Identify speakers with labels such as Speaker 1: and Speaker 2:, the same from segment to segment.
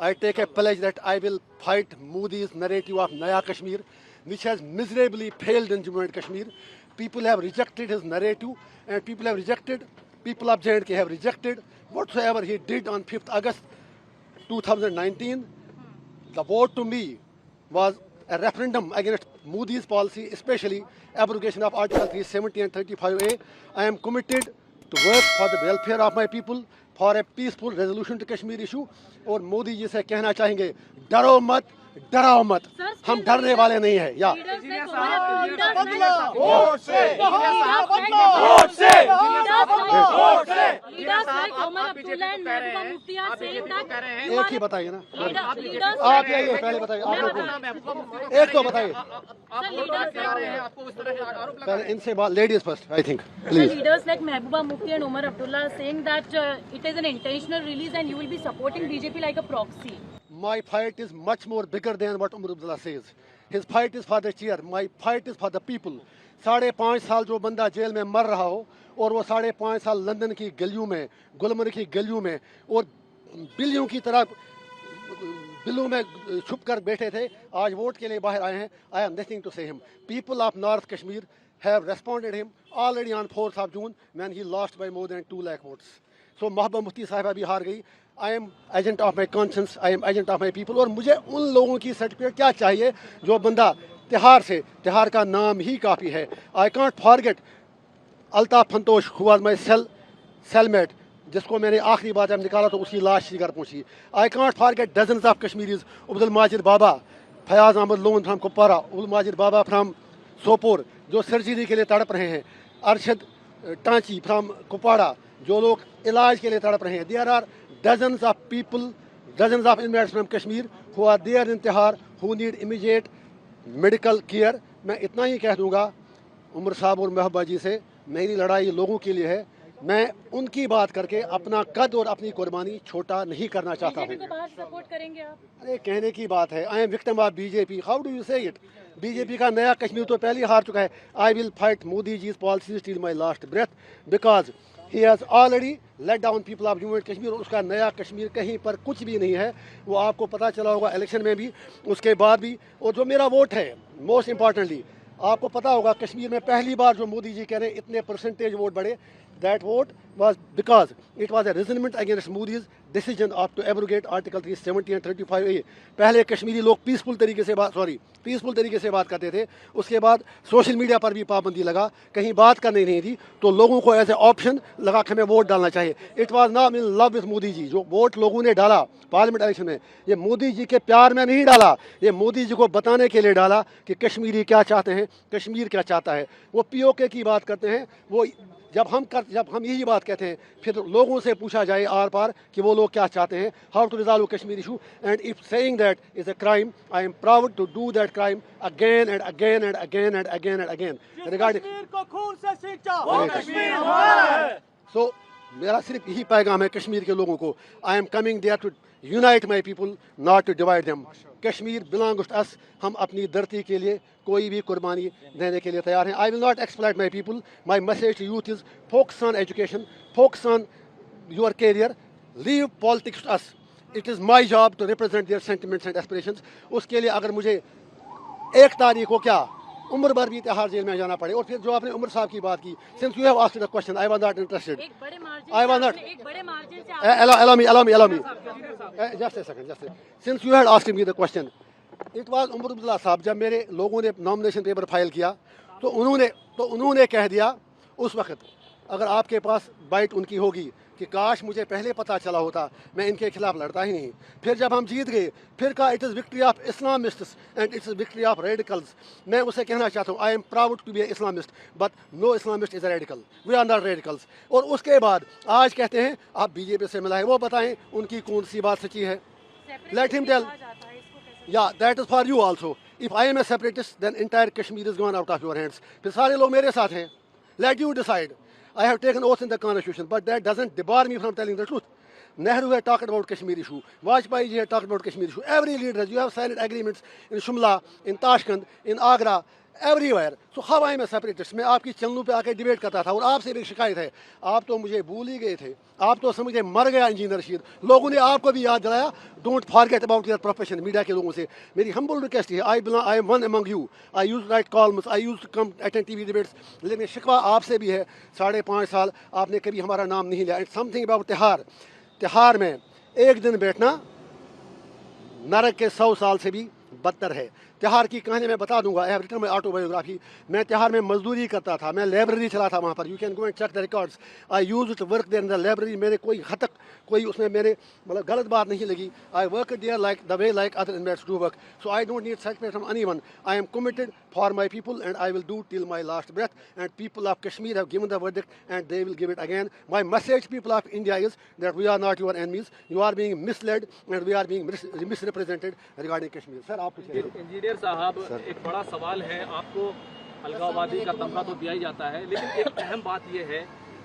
Speaker 1: I take a pledge that I will fight Modi's narrative of Naya Kashmir, which has miserably failed in Jammu and Kashmir. People have rejected his narrative, and people of J&K have rejected whatsoever he did on 5th August 2019. The vote to me was a referendum against Modi's policy, especially abrogation of Article 370 and 35A. I am committed to work for the welfare of my people, for a peaceful resolution to Kashmir issue. और मोदी जी से कहना चाहेंगे, डरो मत, डराओ मत, हम डरने वाले नहीं हैं. या एक ही बताइए ना, आप यही पहले बताइए, आप लोग एक तो बताइए पहले इनसे बात. Ladies first, I think, please.
Speaker 2: Leaders like Mehbooba Mufti and Omar Abdullah are saying that it is an intentional release and you will be supporting BJP like a proxy.
Speaker 1: My fight is much more bigger than what Omar Abdullah says. His fight is for the chair. My fight is for the people. 5.5 साल जो बंदा jail में मर रहा हो और वो 5.5 साल लंदन की गलियों में, गुलमर्ग की गलियों में और बिल्लियों की तरह बिल्लों में छुप कर बैठे थे, आज वोट के लिए बाहर आए हैं. I have nothing to say him. People of North Kashmir have responded him already on 4th of June when he lost by more than 2 lakh votes. So Mahbooba Mufti साहिबा भी हार गई. I am agent of my conscience, I am agent of my people. और मुझे उन लोगों की certificate क्या चाहिए जो बंदा तिहाड़ का नाम ही काफ़ी है. I can't forget Altaf फंतोश who was my cellmate, जिसको मैंने आखिरी बार जब निकाला तो उसकी लाश ही घर पहुंची. I can't forget dozens of Kashmiris, Abdul Majid Baba, Fayaz Ahmad Loon from Kupwara, Abdul Majid Baba from Sopore, जो सर्जरी के लिए तड़प रहे हैं. अरशद टांची फ्रॉम कुपवाड़ा, जो लोग इलाज के लिए तड़प रहे हैं. There are dozens of people, dozens of inmates from Kashmir who are there in Tihar who need immediate medical care. मैं इतना ही कह दूंगा उमर साहब और महबूबा जी से, मेरी लड़ाई लोगों के लिए है. मैं उनकी बात करके अपना कद और अपनी कुर्बानी छोटा नहीं करना चाहता हूँ.
Speaker 2: बीजेपी को बाहर सपोर्ट करेंगे आप?
Speaker 1: अरे कहने की बात है. I am victim of BJP. How do you say it? BJP का नया कश्मीर तो पहले ही हार चुका है. आई विल फाइट मोदी जी's policies till my last breath because he has already let down people of Jammu and Kashmir. और उसका नया कश्मीर कहीं पर कुछ भी नहीं है. वो आपको पता चला होगा इलेक्शन में भी, उसके बाद भी. और जो मेरा वोट है, मोस्ट इम्पॉर्टेंटली आपको पता होगा कश्मीर में पहली बार जो मोदी जी कह रहे हैं इतने परसेंटेज वोट बढ़े, that vote was because it was a resentment against Modi's decision of to abrogate Article 370 and 35A. पहले कश्मीरी लोग पीसफुल तरीके से बात करते थे. उसके बाद सोशल मीडिया पर भी पाबंदी लगा, कहीं बात करनी नहीं थी, तो लोगों को ऐसे ऑप्शन लगा कि हमें वोट डालना चाहिए. It was not in love with Modi ji. जो वोट लोगों ने डाला पार्लियामेंट इलेक्शन में, ये मोदी जी के प्यार में नहीं डाला, ये मोदी जी को बताने के लिए डाला कि कश्मीरी क्या चाहते हैं, कश्मीर क्या चाहता है. वो पीओके की बात करते हैं. वो जब हम यही बात कहते हैं, फिर लोगों से पूछा जाए आर पार कि वो लोग क्या चाहते हैं, how to resolve Kashmir issue. And if saying that is a crime, I am proud to do that crime again and again and again and again and again regarding.
Speaker 3: Kashmir को खून से सींचा, वो कश्मीर हमारा है.
Speaker 1: सो मेरा सिर्फ यही पैगाम है कश्मीर के लोगों को. I am coming there to unite my people, not to divide them. Kashmir belongs to us. हम अपनी धरती के लिए कोई भी कुर्बानी देने के लिए तैयार हैं. I will not exploit my people. My message to youth is focus on education, focus on your career, leave politics to us. It is my job to represent their sentiments and aspirations. उसके लिए अगर मुझे 1 तारीख को क्या उम्र भर भी तिहाड़ जेल में जाना पड़े. और फिर जो आपने उमर साहब की बात की, since you have asked the question, I was not interested. I was not. Allow me. Just a second. Since you had asked me the question, it was Omar Abdullah साहब. जब मेरे लोगों ने नॉमिनेशन पेपर फाइल किया तो उन्होंने कह दिया उस वक्त, अगर आपके पास बाइट उनकी होगी कि काश मुझे पहले पता चला होता, मैं इनके खिलाफ लड़ता ही नहीं. फिर जब हम जीत गए, फिर कहा it is victory of Islamists and it's victory of radicals. मैं उसे कहना चाहता हूँ, I am proud to be a Islamist, but no Islamist is a radical. We are not radicals. और उसके बाद आज कहते हैं आप बीजेपी से मिला है. वो बताएं उनकी कौन सी बात सच्ची है. Let him tell. Yeah that is for you also. If I am a separatist then entire Kashmir is gone out of your hands. फिर सारे लोग मेरे साथ हैं. Let you decide. I have taken oath in the constitution, but that doesn't debar me from telling the truth. Nehru had talked about Kashmir issue. Vajpayee ji had talked about Kashmir issue. Every leader, you have signed agreements in Shumla, in Tashkent, in Agra, everywhere. So how I am a separatist. मैं आपकी चैनलों पे आके debate करता था और आपसे भी शिकायत है, आप तो मुझे भूल ही गए थे, आप तो समझे मर गया इंजीनियर रशीद। लोगों ने आपको भी याद दिलाया, don't forget about your profession. Media के लोगों से मेरी हम्बल रिक्वेस्ट है, I am one among you, I used write columns, I used to come attend TV debates, लेकिन शिकवा आपसे भी है, 5.5 साल आपने कभी हमारा नाम नहीं लिया। इट्स समथिंग अबाउट तिहार। तिहार में एक दिन बैठना नरक के 100 साल से भी बदतर है। तिहार की कहानी मैं बता दूंगा, I have written my autobiography. मैं तिहार में मजदूरी करता था, मैं लाइब्रेरी चला था वहाँ पर, you can go and check the records. I used to work there in the library. मेरे कोई हद तक कोई उसमें मेरे मतलब गलत बात नहीं लगी। I work there like the way like other inmates do work, so I don't need certificate from anyone. I am committed for my people and I will do till my last breath and people of Kashmir have given the verdict and they will give it again. My message people of India is that we are not your enemies, you are being misled and we are being misrepresented regarding Kashmir. Sir आप कुछ
Speaker 4: engineer साहब, एक बड़ा सवाल है, आपको अलगाववादी का तमगा तो दिया ही जाता है, लेकिन एक अहम बात यह है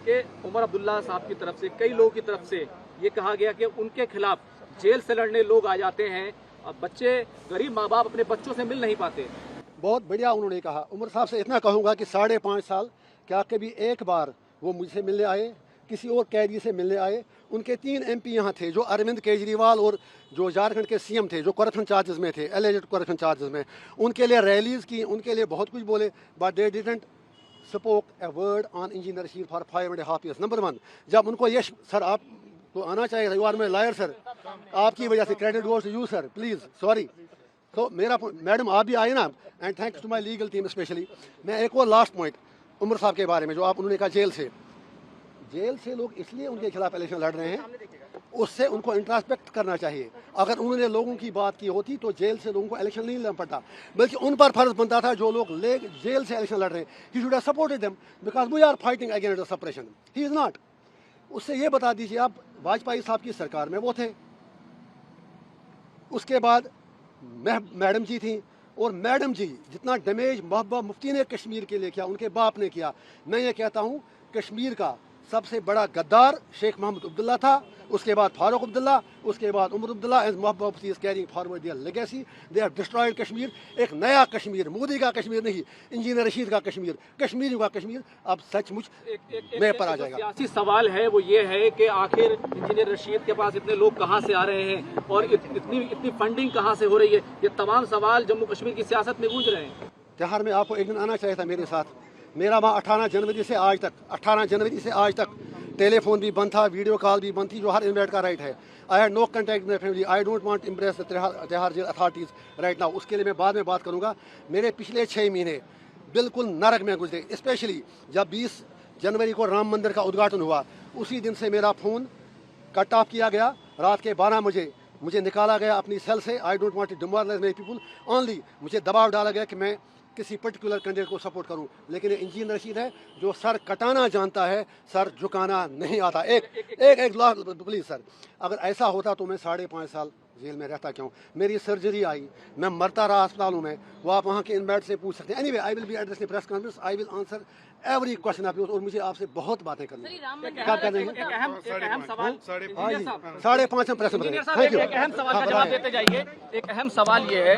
Speaker 4: कि उमर अब्दुल्ला साहब की तरफ से, कई लोगों की तरफ से ये कहा गया कि उनके खिलाफ जेल से लड़ने लोग आ जाते हैं, अब बच्चे, गरीब माँ बाप अपने बच्चों से मिल नहीं पाते।
Speaker 1: बहुत बढ़िया उन्होंने कहा। उमर साहब से इतना कहूँगा कि 5.5 साल क्या कभी एक बार वो मुझसे मिलने आए, किसी और कैदी से मिलने आए? उनके 3 MP यहाँ थे, जो अरविंद केजरीवाल और जो झारखंड के CM थे, जो करप्शन चार्जेस में थे, एलिजेड करप्शन चार्जेस में, उनके लिए रैलीज की, उनके लिए बहुत कुछ बोले, but they didn't spoke a word on engineer Rashid for 5.5 years। Number 1, जब उनको यश, सर आप तो आना चाहिए था, you are my lawyer sir, आपकी वजह से credit goes to you sir, please sorry. तो मेरा मैडम आप भी आए ना, and thanks to my legal team specially. मैं एक और लास्ट पॉइंट उमर साहब के बारे में, जो आप उन्होंने कहा जेल से लोग इसलिए उनके खिलाफ इलेक्शन लड़ रहे हैं, उससे उनको इंट्रोस्पेक्ट करना चाहिए। अगर उन्होंने लोगों की बात की होती तो जेल से लोगों को इलेक्शन नहीं लड़ना पड़ता, बल्कि उन पर फर्ज बनता था जो लोग जेल से इलेक्शन लड़ रहे हैं, he should have supported them because we are fighting against the suppression, he is not. उससे ये बता दीजिए, आप वाजपेयी साहब की सरकार में वो थे, उसके बाद मैडम जी थी, और मैडम जी जितना डैमेज महबूबा मुफ्ती ने कश्मीर के लिए किया, उनके बाप ने किया। मैं ये कहता हूँ कश्मीर का सबसे बड़ा गद्दार शेख मोहम्मद अब्दुल्ला था, उसके बाद फारूक अब्दुल्ला, उसके बाद Omar Abdullah, and Mehbooba Mufti is carrying forward their legacy. They have destroyed Kashmir. एक नया कश्मीर, मोदी का कश्मीर नहीं, इंजीनियर रशीद का कश्मीर, कश्मीरियों का कश्मीर अब सचमुच में पर आ जाएगा।
Speaker 4: सियासी सवाल है वो ये है कि आखिर इंजीनियर रशीद के पास इतने लोग कहाँ से आ रहे हैं और इतनी फंडिंग कहाँ से हो रही है, ये तमाम सवाल जम्मू कश्मीर की सियासत में गूंज रहे हैं।
Speaker 1: तिहाड़ में आपको एक दिन आना चाहिए था मेरे साथ। मेरा वहाँ 18 जनवरी से आज तक टेलीफोन भी बंद था, वीडियो कॉल भी बंद थी, जो हर इन्वेट का राइट है। I had no contact with my family, I don't want to impress the Tihar jail authorities right now. उसके लिए मैं बाद में बात करूँगा। मेरे पिछले 6 महीने बिल्कुल नरक में गुजरे, स्पेशली जब 20 जनवरी को राम मंदिर का उद्घाटन हुआ, उसी दिन से मेरा फ़ोन कट ऑफ किया गया। रात के 12 बजे मुझे निकाला गया अपनी सेल से। I don't want to demoralise my people, only मुझे दबाव डाला गया कि मैं किसी पर्टिकुलर कैंडिडेट को सपोर्ट करूं, लेकिन इंजीनियर रशीद है जो सर कटाना जानता है, सर झुकाना नहीं आता। एक प्लीज सर, अगर ऐसा होता तो मैं 5.5 साल जेल में रहता क्यों? मेरी सर्जरी आई, मैं मरता रहा अस्पतालों में, वो आप वहाँ के इनमेट से पूछ सकते हैं। Anyway, I will be addressing press conference, I will answer every question of yours, और मुझे आपसे बहुत बातें करनी है। क्या कर रहे हैं?
Speaker 4: एक अहम सवाल,
Speaker 1: 5.5 प्रेस में। Thank you.
Speaker 4: एक अहम सवाल का जवाब देते जाइए। एक अहम सवाल ये है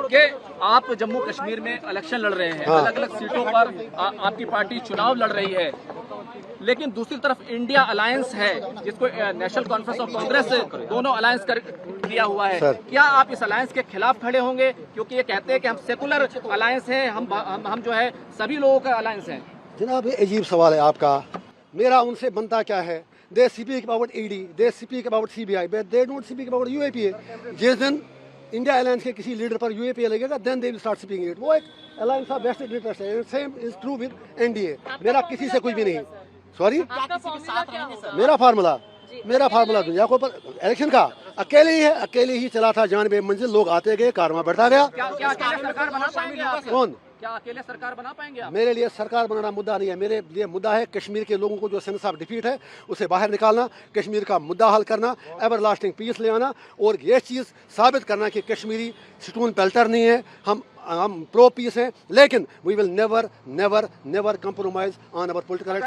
Speaker 4: कि आप जम्मू कश्मीर में इलेक्शन लड़ रहे हैं, अलग अलग सीटों पर आपकी पार्टी चुनाव लड़ रही है, लेकिन दूसरी तरफ इंडिया अलायंस है, जिसको नेशनल कॉन्फ्रेंस ऑफ कांग्रेस दोनों अलायंस कर दिया हुआ है। क्या आप इस अलायंस के खिलाफ खड़े होंगे? क्योंकि ये कहते हैं कि हम सेकुलर अलायंस है, हम जो है सभी लोगों का अलायंस है।
Speaker 1: जनाब, ये अजीब सवाल है आपका। मेरा उनसे बनता क्या है? They speak about ED, they speak about CBI, but they don't speak about UAPA। जिस दिन इंडिया अलायंस के किसी लीडर पर UAPA लगेगा, then they will start speaking it. वो एक अलायंस ऑफ बेस्ट इंटरेस्ट है। Same is true with NDA। मेरा किसी से कुछ भी नहीं। सॉरी, मेरा फार्मूला दुनिया को पर इलेक्शन का अकेले ही चला था जान बे मंजिल, लोग आते गए, कारवां बढ़ता गया।
Speaker 4: क्या सरकार बना पाएंगे आप?
Speaker 1: कौन?
Speaker 4: क्या अकेले सरकार बना पाएंगे आप?
Speaker 1: मेरे लिए सरकार बनाना मुद्दा नहीं है। मेरे लिए मुद्दा है कश्मीर के लोगों को जो सेंस ऑफ डिफीट है उसे बाहर निकालना, कश्मीर का मुद्दा हल करना, एवर लास्टिंग पीस ले आना, और ये चीज़ साबित करना कि कश्मीरी स्टून पेल्टर नहीं है, हम प्रो पीस हैं, लेकिन we will never compromise on our political